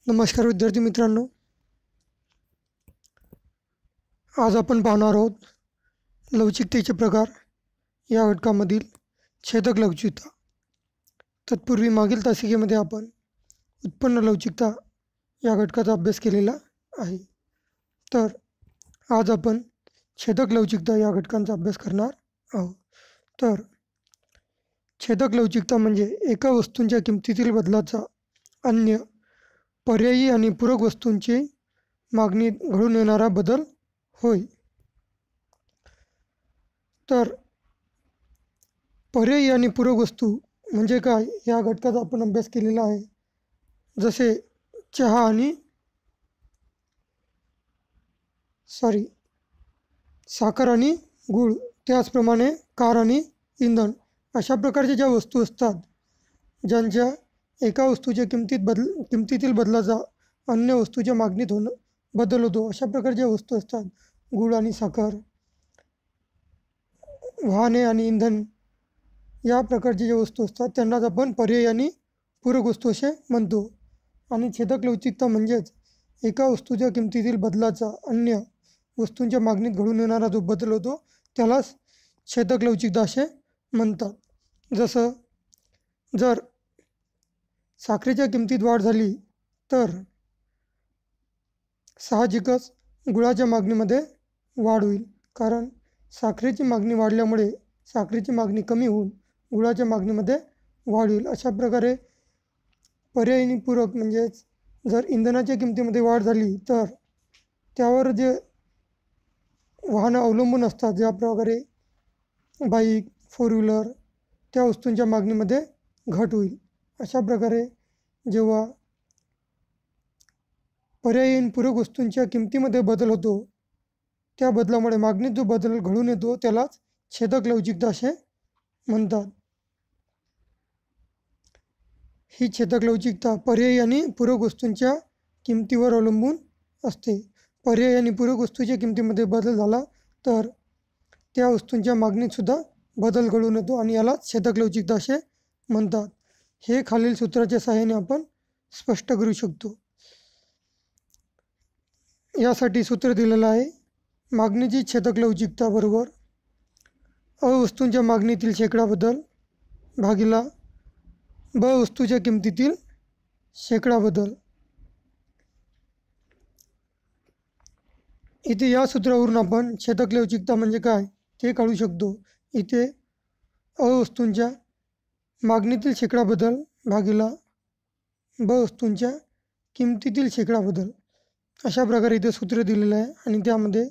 नमस्कार विद्यार्थी मित्रांनो, आज आपण पाहणार आहोत लवचिकतेचे प्रकार या घटकामधील छेदक लवचिकता। तत्पूर्वी मागील तासिकेमध्ये आपण उत्पन्न लवचिकता या घटकाचा अभ्यास केलेला आहे। तर आज आपण छेदक लवचिकता या घटकांचा अभ्यास करणार आहोत। तर छेदक लवचिकता म्हणजे एका वस्तूंच्या किमतीतील बदलाचा अन्य पर्यायी आणि पूरक वस्तूंची मागणीत घडून येणारा बदल होय। तर पर्यायी आणि पूरक वस्तू म्हणजे काय या घटकाचा आपण अभ्यास केलेला आहे। जसे चहा आणि साखर आणि गूळ, त्याचप्रमाणे कार आणि इंधन अशा प्रकारच्या ज्या वस्तू असतात ज्यांच्या एका वस्तूच्या किमतीतील बदलाचा अन्य वस्तूच्या मागणीत बदल होतो, अशा प्रकारच्या वस्तू असतात। गूळ आणि साखर, वाहने आणि इंधन या प्रकारच्या ज्या वस्तू असतात त्यांनाच आपण पर्यायी आणि पूरक वस्तू असे म्हणतो। आणि छेदक लवचिकता म्हणजेच एका वस्तूच्या किमतीतील बदलाचा अन्य वस्तूंच्या मागणीत घडून येणारा जो बदल होतो त्यालाच छेदक लवचिकता असे म्हणतात। जसं जर साखरेच्या किमतीत वाढ झाली तर साहजिकच गुळाच्या मागणीमध्ये वाढ होईल, कारण साखरेची मागणी वाढल्यामुळे साखरेची मागणी कमी होऊन गुळाच्या मागणीमध्ये वाढ होईल। अशा प्रकारे पर्यायी आणि पूरक म्हणजेच जर इंधनाच्या किमतीमध्ये वाढ झाली तर त्यावर जे वाहनं अवलंबून असतात, ज्या प्रकारे बाईक, फोर व्हीलर, त्या वस्तूंच्या मागणीमध्ये घट होईल। अशा प्रकारे जेव्हा पर्यायी आणि पूरक वस्तूंच्या किमतीमध्ये बदल होतो, त्या बदलामुळे मागणीत जो बदल घडून येतो त्यालाच छेदक लवचिकता असे म्हणतात। ही छेदक लवचिकता पर्यायी आणि पूरक वस्तूंच्या किमतीवर अवलंबून असते। पर्यायी आणि पूरक वस्तूच्या किमतीमध्ये बदल झाला तर त्या वस्तूंच्या मागणीतसुद्धा बदल घडून येतो आणि यालाच छेदक लवचिकता असे म्हणतात। हे खालील सूत्राच्या सहाय्याने आपण स्पष्ट करू शकतो। यासाठी सूत्र दिलेलं आहे, मागणीची छेदक लवचिकता बरोबर अ वस्तूंच्या मागणीतील शेकडा बदल भागिला ब वस्तूच्या किमतीतील शेकडा बदल। इथे या सूत्रावरून आपण छेदक लवचिकता म्हणजे काय ते काढू शकतो। इथे अ वस्तूंच्या मागणीतील शेकडा बदल भागिला ब वस्तूंच्या किमतीतील शेकडा बदल, अशा प्रकारे इथे सूत्र दिलेलं आहे। आणि त्यामध्ये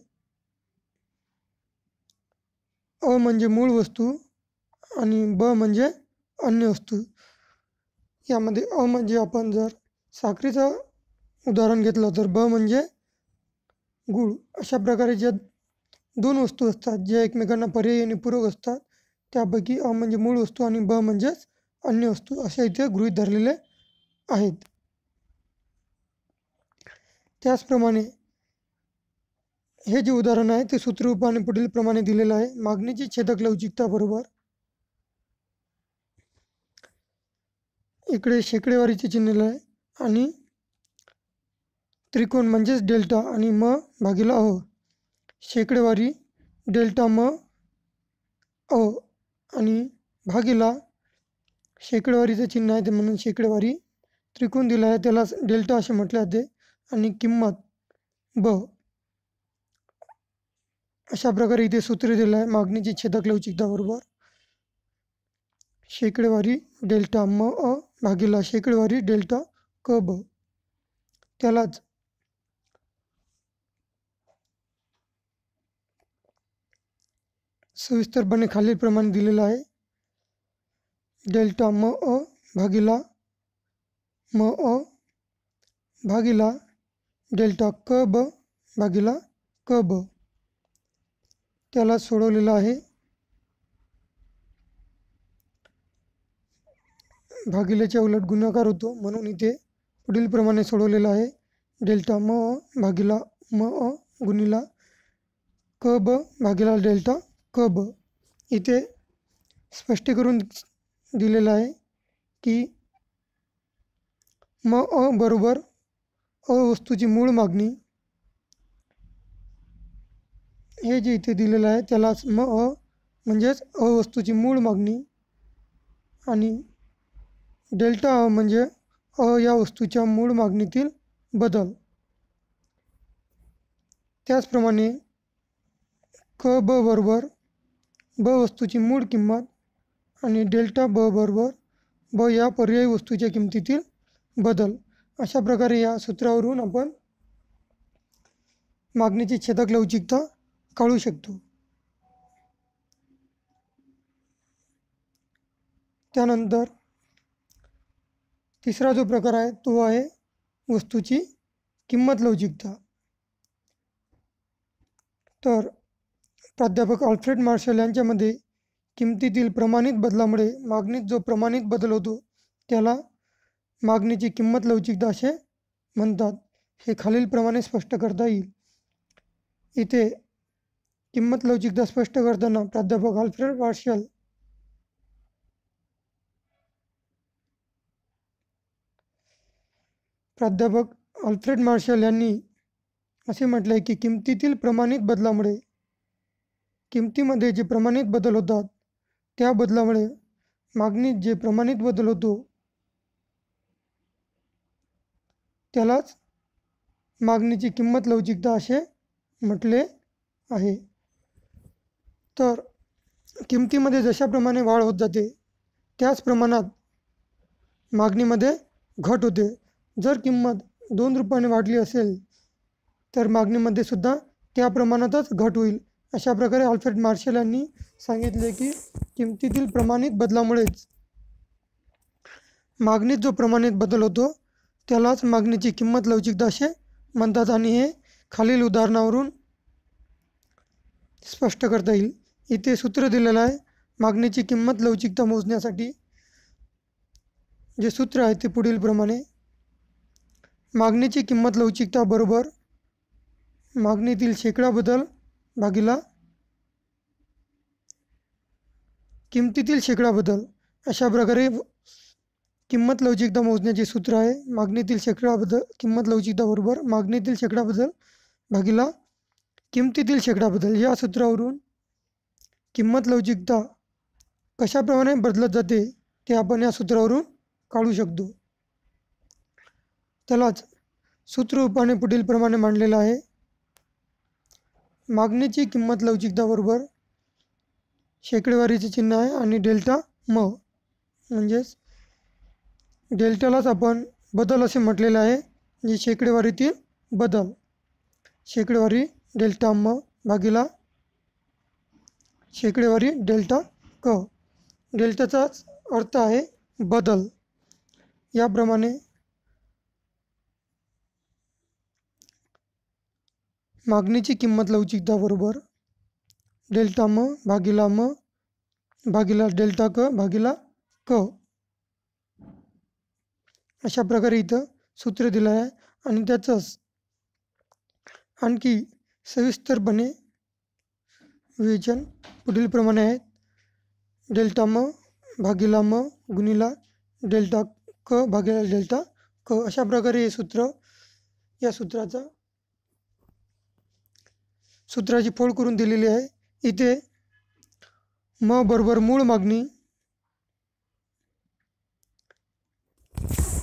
अ म्हणजे मूळ वस्तू आणि ब म्हणजे अन्य वस्तू। यामध्ये अ म्हणजे आपण जर साखरेचं उदाहरण घेतलं तर ब म्हणजे गूळ। अशा प्रकारे ज्या दोन वस्तू असतात ज्या एकमेकांना पर्यायी आणि पूरक असतात त्यापैकी अ म्हणजे मूळ वस्तू आणि ब म्हणजेच अन्य वस्तू असे इथे गृहीत धरलेले आहेत। त्याचप्रमाणे हे जे उदाहरण आहे ते सूत्ररूपाने पुढील प्रमाणे दिलेलं आहे, मागणीची छेदक लवचिकता बरोबर इकडे शेकडेवारीचे चिन्ह आहे आणि त्रिकोण म्हणजेच डेल्टा आणि म भागिला अ, शेकडेवारी डेल्टा म अ आणि भागिला शेकडेवारीचं चिन्ह आहे ते म्हणून शेकडेवारी, त्रिकोण दिला आहे त्याला डेल्टा असे म्हटले जाते आणि किंमत ब। अशा प्रकारे इथे सूत्र दिलं आहे, मागणीची छेदक लवचिकता बरोबर शेकडेवारी डेल्टा म अ भागिला शेकडेवारी डेल्टा क ब। त्यालाच सविस्तरपणे खालीलप्रमाणे दिलेलं आहे, डेल्टा म अ भागिला म अ भागिला डेल्टा क ब भागिला क ब। त्याला सोडवलेलं आहे, भागिल्याच्या उलट गुणाकार होतो म्हणून इथे पुढील प्रमाणे सोडवलेलं आहे, डेल्टा म अ भागिला म अ गुणिला क ब भागिला डेल्टा क ब। इथे स्पष्टीकरण दिलेलं आहे की म अ बरोबर वस्तूची मूळ मागणी, हे जे इथे दिलेलं आहे त्यालाच म्हणजेच वस्तूची मूळ मागणी, आणि डेल्टा म्हणजे या वस्तूच्या मूळ मागणीतील बदल. त्याचप्रमाणे क ब बरोबर वस्तूची मूळ किंमत आणि डेल्टा बरोबर या पर्यायी वस्तूच्या किमतीतील बदल. अशा प्रकारे या सूत्रावरून आपण मागणीची छेदक लवचिकता काढू शकतो. त्यानंतर तिसरा जो प्रकार आहे तो आहे वस्तूची किंमत लवचिकता. तर प्राध्यापक अल्फ्रेड मार्शल यांच्यामध्ये किमतीतील प्रमाणित बदलामुळे मागणीत जो प्रमाणित बदल होतो त्याला मागणीची किंमत लवचिकता असे म्हणतात. हे खालीलप्रमाणे स्पष्ट करता येईल. इथे किंमत लवचिकता स्पष्ट करताना प्राध्यापक अल्फ्रेड मार्शल यांनी असे म्हटले आहे की किमतीतील प्रमाणित बदलामुळे, किमतीमध्ये जे प्रमाणित बदल होतात त्या बदलामुळे मागणीत जे प्रमाणित बदल होतो त्यालाच मागणीची किंमत लवचिकता असे म्हटले आहे. तर किमतीमध्ये जशाप्रमाणे वाढ होत जाते त्याच प्रमाणात मागणीमध्ये घट होते. जर किंमत 2 रुपयाने वाढली असेल तर मागणीमध्ये सुद्धा त्या प्रमाणातच घट होईल. अशा प्रकारे अल्फ्रेड मार्शल यांनी सांगितले की किमतीतील प्रमाणित बदलामुळेच मागणीत जो प्रमाणित बदल होतो त्यालाच मागणीची किंमत लवचिकता असे म्हणतात. आणि हे खालील उदाहरणावरून स्पष्ट करता येईल. इथे सूत्र दिलेलं आहे. मागणीची किंमत लवचिकता मोजण्यासाठी जे सूत्र आहे ते पुढील प्रमाणे: मागणीची किंमत लवचिकता बरोबर मागणीतील शेकडा बदल भागिला किमतीतील शेकडा बदल. अशा प्रकारे किंमत लवचिकता मोजण्याचे सूत्र आहे. मागणीतील शेकडा बदल, किंमत लवचिकता बरोबर मागणीतील शेकडा बदल भागिला किमतीतील शेकडा बदल. या सूत्रावरून किंमत लवचिकता कशाप्रमाणे बदलत जाते ते आपण या सूत्रावरून काढू शकतो. त्यालाच सूत्ररूपाने पुढील प्रमाणे मांडलेलं आहे: मागणीची किंमत लवचिकता बरोबर शेकडेवारीचे चिन्ह आहे आणि डेल्टा म्हणजेच डेल्टालाच आपण बदल असे म्हटलेले आहे, जे शेकडेवारीतील बदल. शेकडेवारी डेल्टा भागिला शेकडेवारी डेल्टा क. डेल्टाचाच अर्थ आहे बदल. याप्रमाणे मागणीची किंमत लवचिकता बरोबर डेल्टा भागिला डेल्टा क भागिला क. अशा प्रकारे इथं सूत्र दिलं आहे. आणि त्याचंच आणखी सविस्तरपणे विवेचन पुढील प्रमाणे आहे: डेल्टा भागिला गुणिला डेल्टा क भागिला डेल्टा क. अशा प्रकारे हे सूत्र, या सूत्राची फोड करून दिलेली आहे. इथे बरोबर मूळ मागणी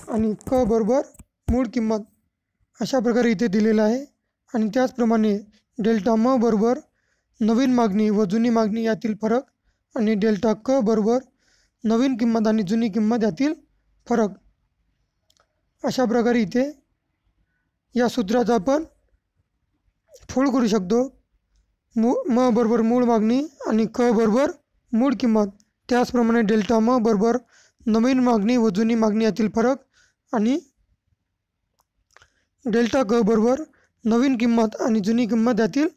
आणि क बरोबर मूळ किंमत अशा प्रकारे इथे दिलेलं आहे. आणि त्याचप्रमाणे डेल्टा बरोबर नवीन मागणी व जुनी मागणी यातील फरक आणि डेल्टा क बरोबर नवीन किंमत आणि जुनी किंमत यातील फरक. अशा प्रकारे इथे या सूत्राचा आपण फोड करू शकतो. बरोबर मूळ मागणी आणि क बरोबर मूळ किंमत. त्याचप्रमाणे डेल्टा बरोबर नवीन मागणी व जुनी मागणी यातील फरक आणि डेल्टा क बरोबर नवीन किंमत आणि जुनी किंमत यातील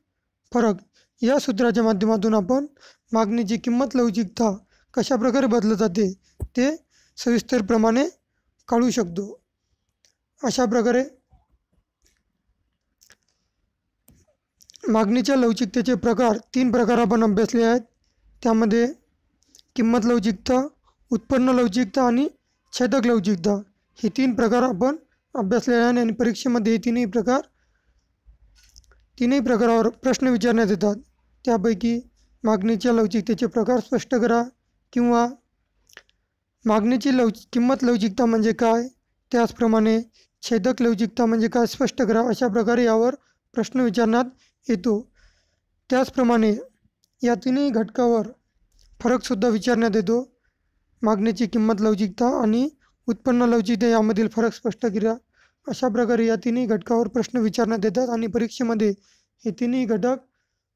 फरक. या सूत्राच्या माध्यमातून आपण मागणीची किंमत लवचिकता कशा प्रकारे बदलत जाते ते सविस्तरप्रमाणे काढू शकतो. अशा प्रकारे मागणीच्या लवचिकतेचे प्रकार 3 प्रकार आपण अभ्यासले आहेत. त्यामध्ये किंमत लवचिकता, उत्पन्न लवचिकता आणि छेदक लवचिकता हे 3 प्रकार आपण अभ्यासलेले आहे आणि परीक्षेमध्ये हे तीनही प्रकारावर प्रश्न विचारण्यात येतात. त्यापैकी मागणीच्या लवचिकतेचे प्रकार स्पष्ट करा किंवा मागणीची किंमत लवचिकता म्हणजे काय, त्याचप्रमाणे छेदक लवचिकता म्हणजे काय स्पष्ट करा, अशा प्रकारे यावर प्रश्न विचारण्यात येतो. त्याचप्रमाणे या तीनही घटकावर फरकसुद्धा विचारण्यात येतो. मागणीची किंमत लवचिकता आणि उत्पन्न लवचिकता यामधील फरक स्पष्ट करा. अशा प्रकारे या तीनही घटकावर प्रश्न विचारण्यात येतात आणि परीक्षेमध्ये हे तीनही घटक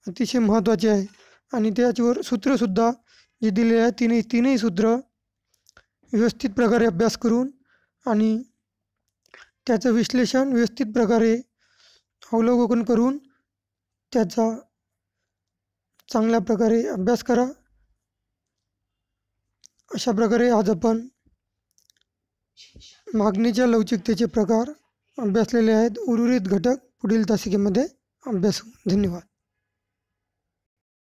अतिशय महत्त्वाचे आहे. आणि त्याच्यावर सूत्रसुद्धा जे दिलेले आहे तीनही सूत्र व्यवस्थित प्रकारे अभ्यास करून आणि त्याचं विश्लेषण व्यवस्थित प्रकारे अवलोकन करून त्याचा चांगल्या प्रकारे अभ्यास करा. अशा प्रकारे आज आपण मागणीच्या लवचिकतेचे प्रकार अभ्यासलेले आहेत. उर्वरित घटक पुढील तासिकेमध्ये अभ्यासू. धन्यवाद.